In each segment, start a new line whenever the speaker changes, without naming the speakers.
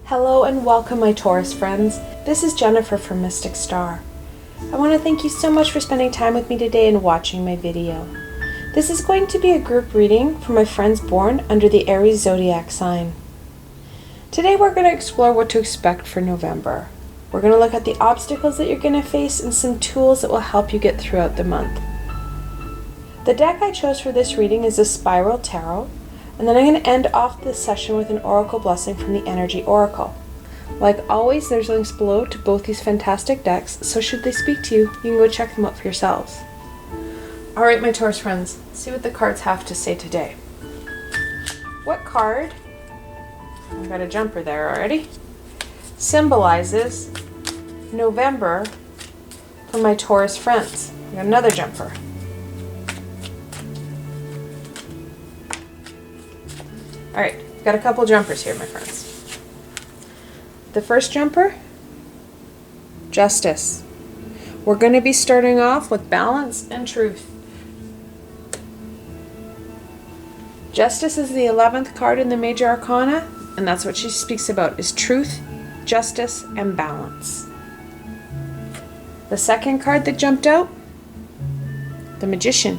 Hello and welcome, my Taurus friends. This is Jennifer from Mystic Star. I want to thank you so much for spending time with me today and watching my video. This is going to be a group reading for my friends born under the Aries zodiac sign. Today we're going to explore what to expect for November. We're going to look at the obstacles that you're going to face and some tools that will help you get throughout the month. The deck I chose for this reading is the Spiral Tarot. And then I'm going to end off this session with an oracle blessing from the Energy Oracle. Like always, there's links below to both these fantastic decks, so should they speak to you, you can go check them out for yourselves. Alright, my Taurus friends, let's see what the cards have to say today. What card, I've got a jumper there already, symbolizes November for my Taurus friends? I've got another jumper. Alright, got a couple jumpers here, my friends. The first jumper, Justice. We're going to be starting off with balance and truth. Justice is the 11th card in the Major Arcana, and that's what she speaks about, is truth, justice, and balance. The second card that jumped out, the Magician.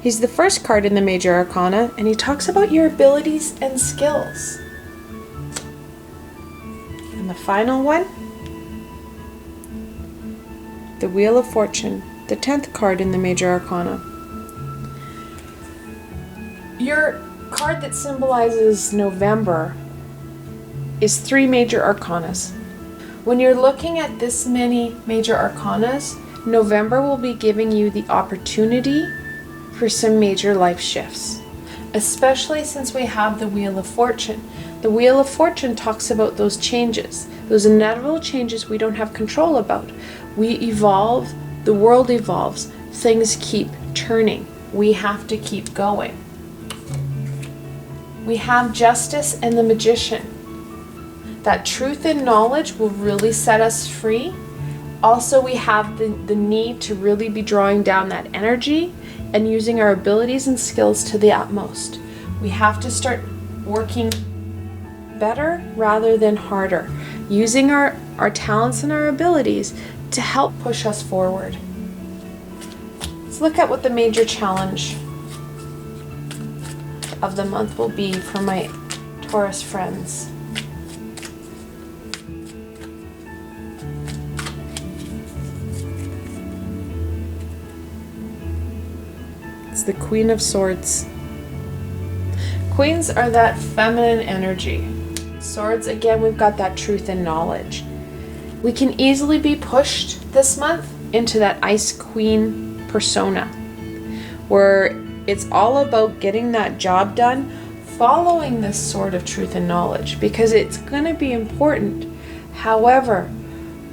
He's the first card in the Major Arcana, and he talks about your abilities and skills. And the final one, the Wheel of Fortune, the 10th card in the Major Arcana. Your card that symbolizes November is 3 Major Arcanas. When you're looking at this many Major Arcanas, November will be giving you the opportunity for some major life shifts, especially since we have the Wheel of Fortune. The Wheel of Fortune talks about those changes, those inevitable changes we don't have control about. We evolve, the world evolves, things keep turning. We have to keep going. We have Justice and the Magician. That truth and knowledge will really set us free. Also, we have the need to really be drawing down that energy and using our abilities and skills to the utmost. We have to start working better rather than harder, using our talents and our abilities to help push us forward. Let's look at what the major challenge of the month will be for my Taurus friends. It's the Queen of Swords. Queens are that feminine energy. Swords, again, we've got that truth and knowledge. We can easily be pushed this month into that Ice Queen persona, where it's all about getting that job done, following this sword of truth and knowledge, because it's going to be important. However,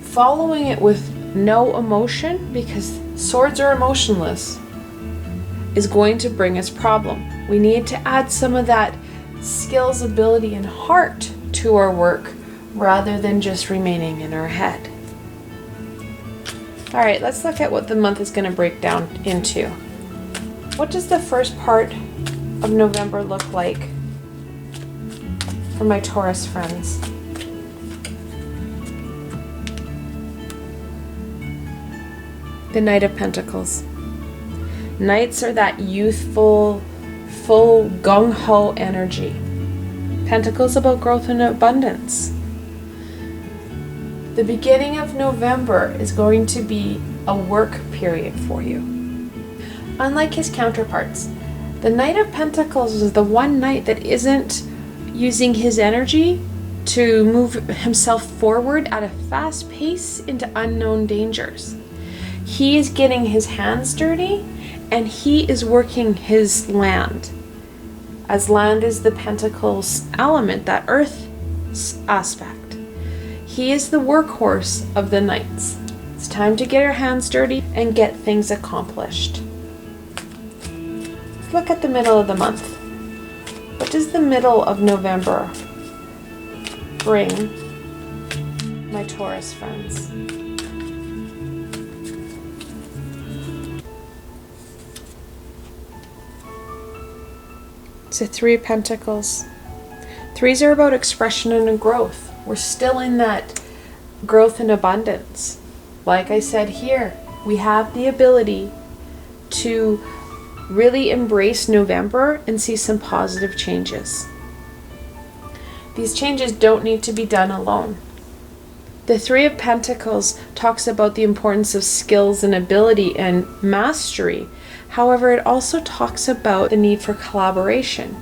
following it with no emotion, because swords are emotionless, is going to bring us problem. We need to add some of that skills, ability, and heart to our work rather than just remaining in our head. Alright, let's look at what the month is going to break down into. What does the first part of November look like for my Taurus friends? The Knight of Pentacles. Knights are that youthful, full, gung-ho energy. Pentacles about growth and abundance. The beginning of November is going to be a work period for you. Unlike his counterparts, the Knight of Pentacles is the one knight that isn't using his energy to move himself forward at a fast pace into unknown dangers. He is getting his hands dirty, and he is working his land, as land is the Pentacles element, that earth aspect. He is the workhorse of the Knights. It's time to get our hands dirty and get things accomplished. Let's look at the middle of the month. What does the middle of November bring, my Taurus friends? It's a 3 of Pentacles. Threes are about expression and growth. We're still in that growth and abundance. Like I said here, we have the ability to really embrace November and see some positive changes. These changes don't need to be done alone. The Three of Pentacles talks about the importance of skills and ability and mastery. However, it also talks about the need for collaboration.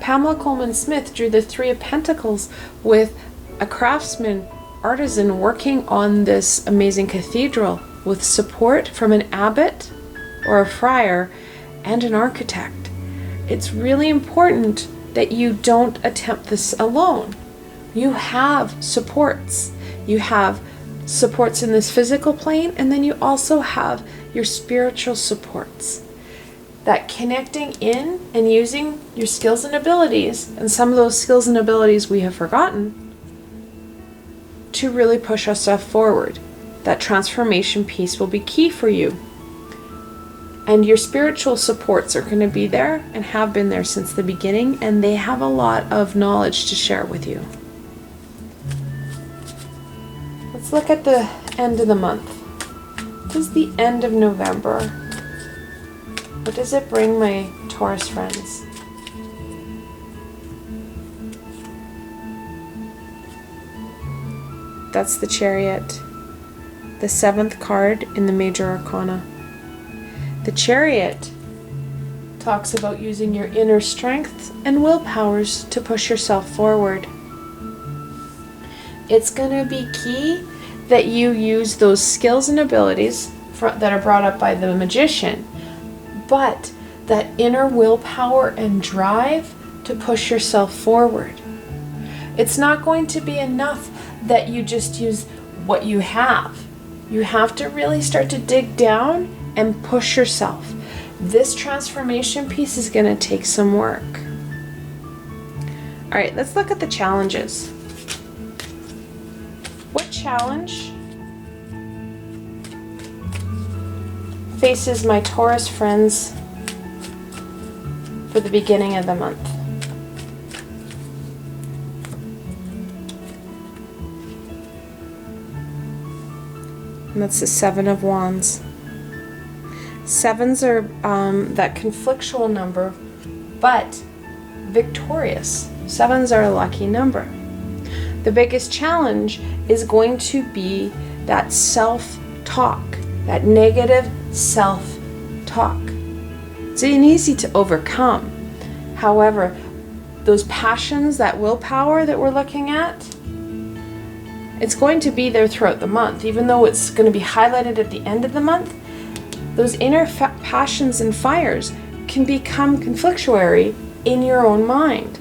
Pamela Coleman Smith drew the Three of Pentacles with a craftsman, artisan working on this amazing cathedral with support from an abbot or a friar and an architect. It's really important that you don't attempt this alone. You have supports. You have supports in this physical plane, and then you also have your spiritual supports. That connecting in and using your skills and abilities, and some of those skills and abilities we have forgotten, to really push ourselves forward. That transformation piece will be key for you. And your spiritual supports are going to be there and have been there since the beginning, and they have a lot of knowledge to share with you. Let's look at the end of the month. This is the end of November. What does it bring my Taurus friends? That's the Chariot, the 7th card in the Major Arcana. The Chariot talks about using your inner strength and willpowers to push yourself forward. It's going to be key that you use those skills and abilities that are brought up by the Magician, but that inner willpower and drive to push yourself forward. It's not going to be enough that you just use what you have. You have to really start to dig down and push yourself. This transformation piece is going to take some work. All right, let's look at the challenges. What challenge faces my Taurus friends for the beginning of the month? And that's the 7 of Wands. 7s are that conflictual number, but victorious. 7s are a lucky number. The biggest challenge is going to be that self-talk, that negative self-talk. It's easy to overcome. However, those passions, that willpower that we're looking at, it's going to be there throughout the month. Even though it's going to be highlighted at the end of the month, those inner passions and fires can become conflictuary in your own mind.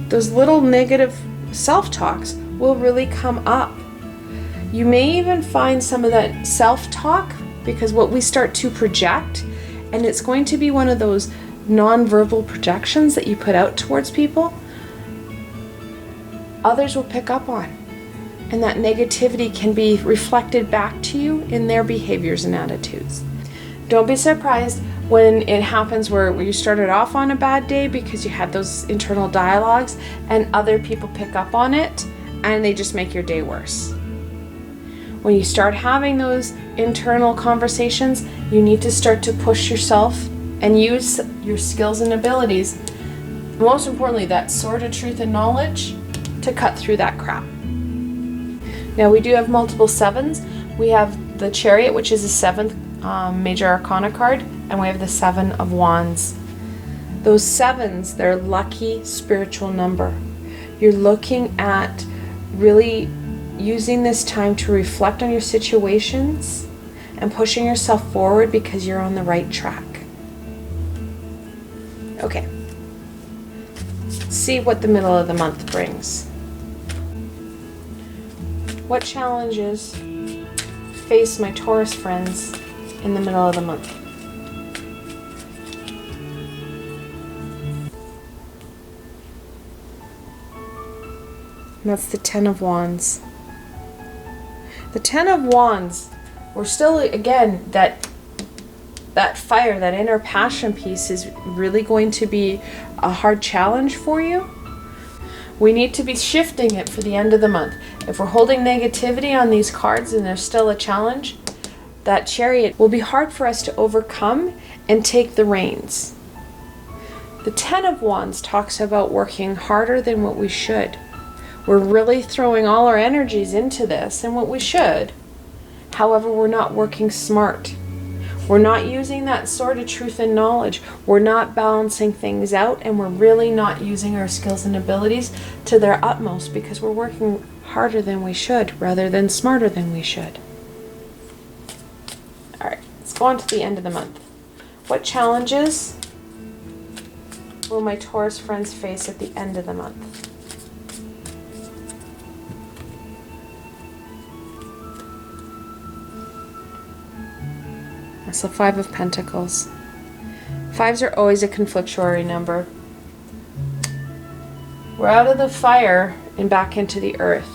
Those little negative self-talks will really come up. You may even find some of that self-talk because what we start to project, and it's going to be one of those non-verbal projections that you put out towards people, others will pick up on. And that negativity can be reflected back to you in their behaviors and attitudes. Don't be surprised when it happens where you started off on a bad day because you had those internal dialogues and other people pick up on it and they just make your day worse. When you start having those internal conversations, you need to start to push yourself and use your skills and abilities. Most importantly, that sword of truth and knowledge to cut through that crap. Now we do have multiple 7s. We have the Chariot, which is the 7th Major Arcana card, and we have the 7 of Wands. Those 7s, they're lucky spiritual number. You're looking at really using this time to reflect on your situations and pushing yourself forward because you're on the right track. Okay. Let's see what the middle of the month brings. What challenges face my Taurus friends in the middle of the month? And that's the 10 of Wands. The 10 of Wands, we're still, again, that fire, that inner passion piece is really going to be a hard challenge for you. We need to be shifting it for the end of the month. If we're holding negativity on these cards and there's still a challenge, that Chariot will be hard for us to overcome and take the reins. The Ten of Wands talks about working harder than what we should. We're really throwing all our energies into this and what we should. However, we're not working smart. We're not using that sword of truth and knowledge. We're not balancing things out, and we're really not using our skills and abilities to their utmost because we're working harder than we should rather than smarter than we should. All right, let's go on to the end of the month. What challenges will my Taurus friends face at the end of the month? So 5 of Pentacles. 5s are always a conflictuary number. We're out of the fire and back into the earth.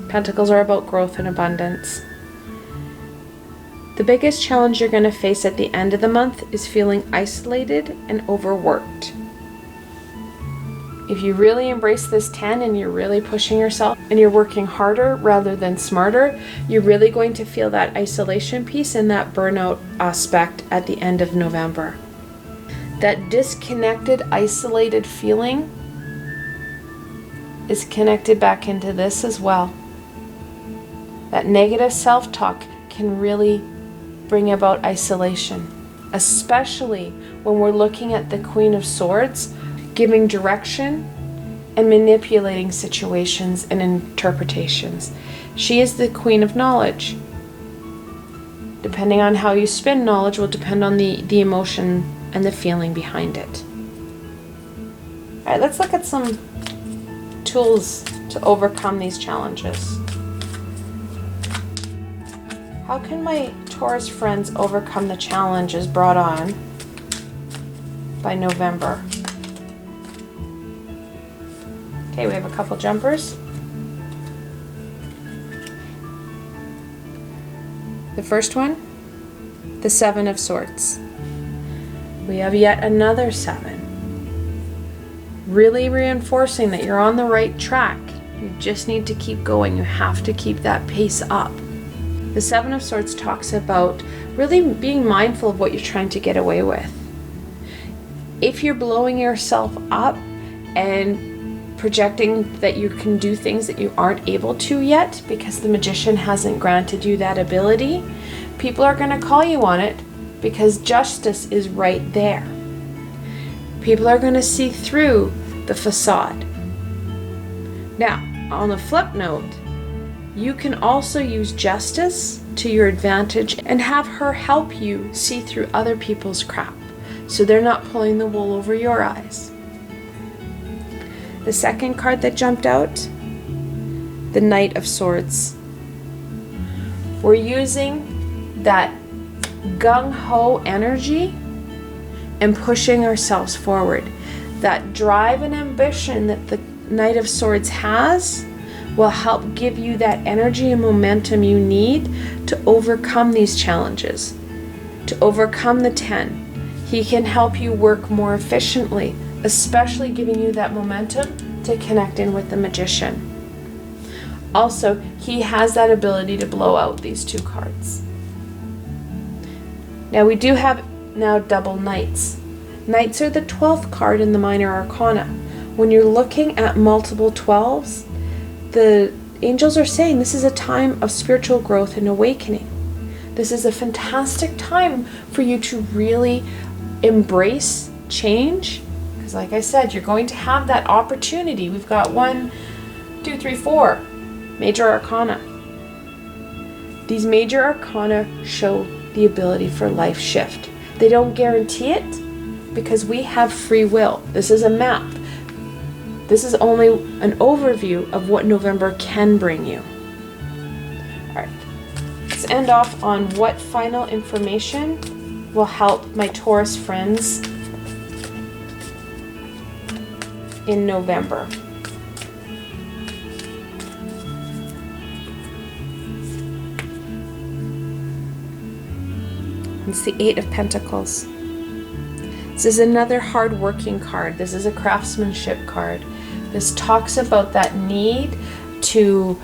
Pentacles are about growth and abundance. The biggest challenge you're going to face at the end of the month is feeling isolated and overworked. If you really embrace this 10 and you're really pushing yourself and you're working harder rather than smarter, you're really going to feel that isolation piece and that burnout aspect at the end of November. That disconnected, isolated feeling is connected back into this as well. That negative self-talk can really bring about isolation, especially when we're looking at the Queen of Swords, giving direction and manipulating situations and interpretations. She is the Queen of Knowledge. Depending on how you spin knowledge will depend on the emotion and the feeling behind it. All right, let's look at some tools to overcome these challenges. How can my Taurus friends overcome the challenges brought on by November? Okay, we have a couple jumpers. The first one, the 7 of Swords. We have yet another 7. Really reinforcing that you're on the right track. You just need to keep going. You have to keep that pace up. The 7 of Swords talks about really being mindful of what you're trying to get away with. If you're blowing yourself up and projecting that you can do things that you aren't able to yet because the Magician hasn't granted you that ability, people are going to call you on it because justice is right there. People are going to see through the facade. Now, on the flip note, you can also use justice to your advantage and have her help you see through other people's crap so they're not pulling the wool over your eyes. The second card that jumped out, the Knight of Swords. We're using that gung-ho energy and pushing ourselves forward. That drive and ambition that the Knight of Swords has will help give you that energy and momentum you need to overcome these challenges, to overcome the 10. He can help you work more efficiently, especially giving you that momentum to connect in with the Magician. Also, he has that ability to blow out these 2 cards. Now we do have double Knights. Knights are the 12th card in the Minor Arcana. When you're looking at multiple 12s, the angels are saying this is a time of spiritual growth and awakening. This is a fantastic time for you to really embrace change. Because like I said, you're going to have that opportunity. We've got 1, 2, 3, 4 major arcana. These major arcana show the ability for life shift. They don't guarantee it because we have free will. This is a map. This is only an overview of what November can bring you. All right, let's end off on what final information will help my Taurus friends in November. It's the 8 of Pentacles. This is another hard-working card. This is a craftsmanship card. This talks about that need to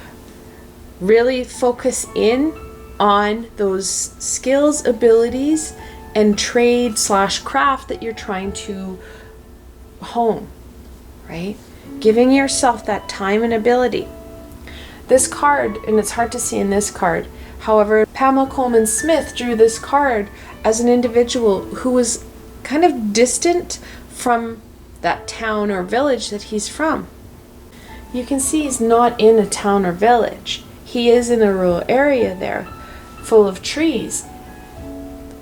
really focus in on those skills, abilities, and trade/craft that you're trying to hone, right? Giving yourself that time and ability. This card, and it's hard to see in this card, however, Pamela Coleman Smith drew this card as an individual who was kind of distant from that town or village that he's from. You can see he's not in a town or village. He is in a rural area there, full of trees.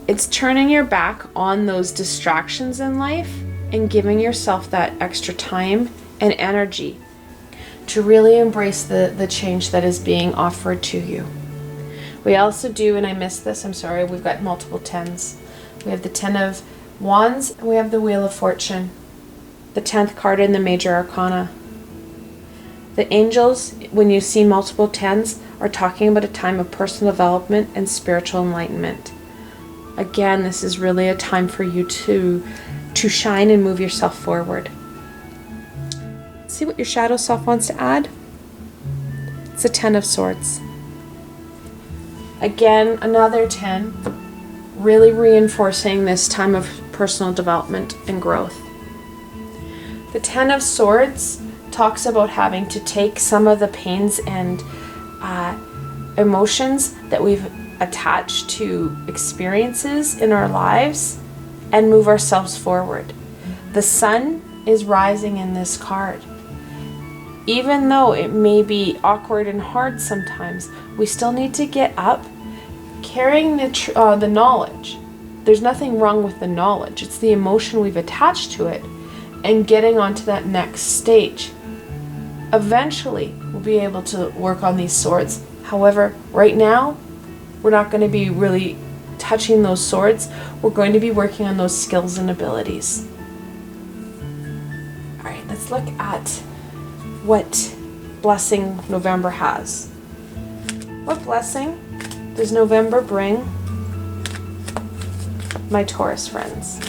It's turning your back on those distractions in life and giving yourself that extra time and energy to really embrace the change that is being offered to you. We also do, and I missed this, I'm sorry, we've got multiple 10s. We have the 10 of Wands and we have the Wheel of Fortune, the 10th card in the Major Arcana. The angels, when you see multiple 10s, are talking about a time of personal development and spiritual enlightenment. Again, this is really a time for you to shine and move yourself forward. See what your shadow self wants to add? It's a 10 of Swords. Again, another 10, really reinforcing this time of personal development and growth. The 10 of Swords talks about having to take some of the pains and emotions that we've attached to experiences in our lives and move ourselves forward. The sun is rising in this card. Even though it may be awkward and hard sometimes, we still need to get up carrying the knowledge. There's nothing wrong with the knowledge. It's the emotion we've attached to it and getting onto that next stage. Eventually, we'll be able to work on these swords. However, right now, we're not going to be really touching those swords. We're going to be working on those skills and abilities. All right, let's look at what blessing November has. What blessing does November bring my Taurus friends?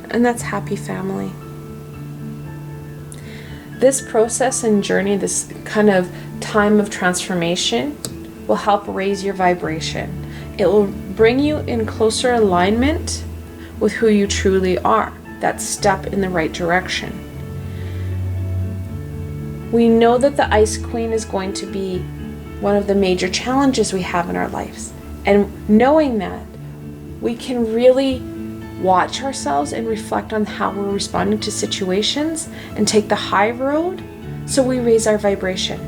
And that's happy family. This process and journey, this kind of time of transformation, will help raise your vibration. It will bring you in closer alignment with who you truly are, that step in the right direction. We know that the Ice Queen is going to be one of the major challenges we have in our lives. And knowing that, we can really watch ourselves and reflect on how we're responding to situations and take the high road so we raise our vibration,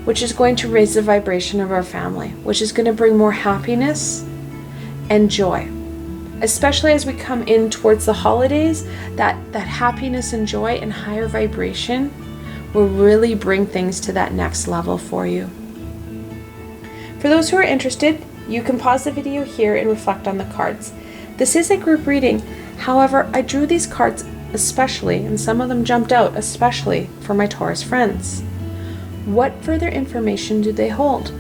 which is going to raise the vibration of our family, which is going to bring more happiness and joy. Especially as we come in towards the holidays, that happiness and joy and higher vibration will really bring things to that next level for you. For those who are interested, you can pause the video here and reflect on the cards. This is a group reading. However, I drew these cards especially, and some of them jumped out, especially for my Taurus friends. What further information do they hold?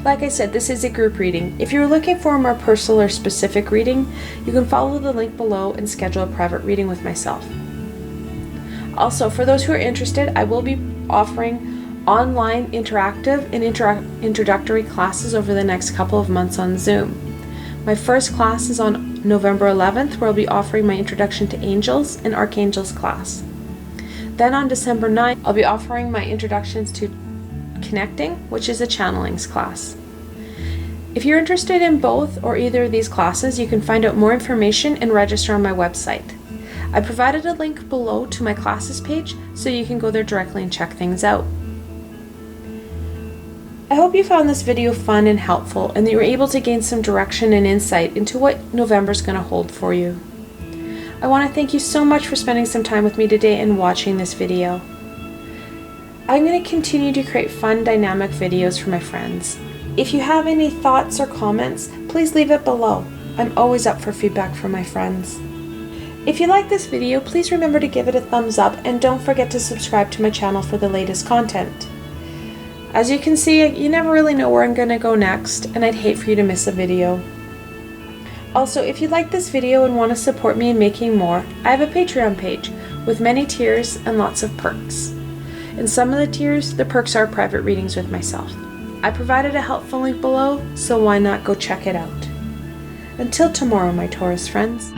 Like I said, this is a group reading. If you're looking for a more personal or specific reading, you can follow the link below and schedule a private reading with myself. Also, for those who are interested, I will be offering online interactive and introductory classes over the next couple of months on Zoom. My first class is on November 11th, where I'll be offering my Introduction to Angels and Archangels class. Then on December 9th, I'll be offering my Introductions to Connecting, which is a channelings class. If you're interested in both or either of these classes, you can find out more information and register on my website. I provided a link below to my classes page so you can go there directly and check things out. I hope you found this video fun and helpful and that you were able to gain some direction and insight into what November's going to hold for you. I want to thank you so much for spending some time with me today and watching this video. I'm going to continue to create fun, dynamic videos for my friends. If you have any thoughts or comments, please leave it below. I'm always up for feedback from my friends. If you like this video, please remember to give it a thumbs up and don't forget to subscribe to my channel for the latest content. As you can see, you never really know where I'm going to go next, and I'd hate for you to miss a video. Also, if you like this video and want to support me in making more, I have a Patreon page with many tiers and lots of perks. In some of the tiers, the perks are private readings with myself. I provided a helpful link below, so why not go check it out. Until tomorrow, my Taurus friends.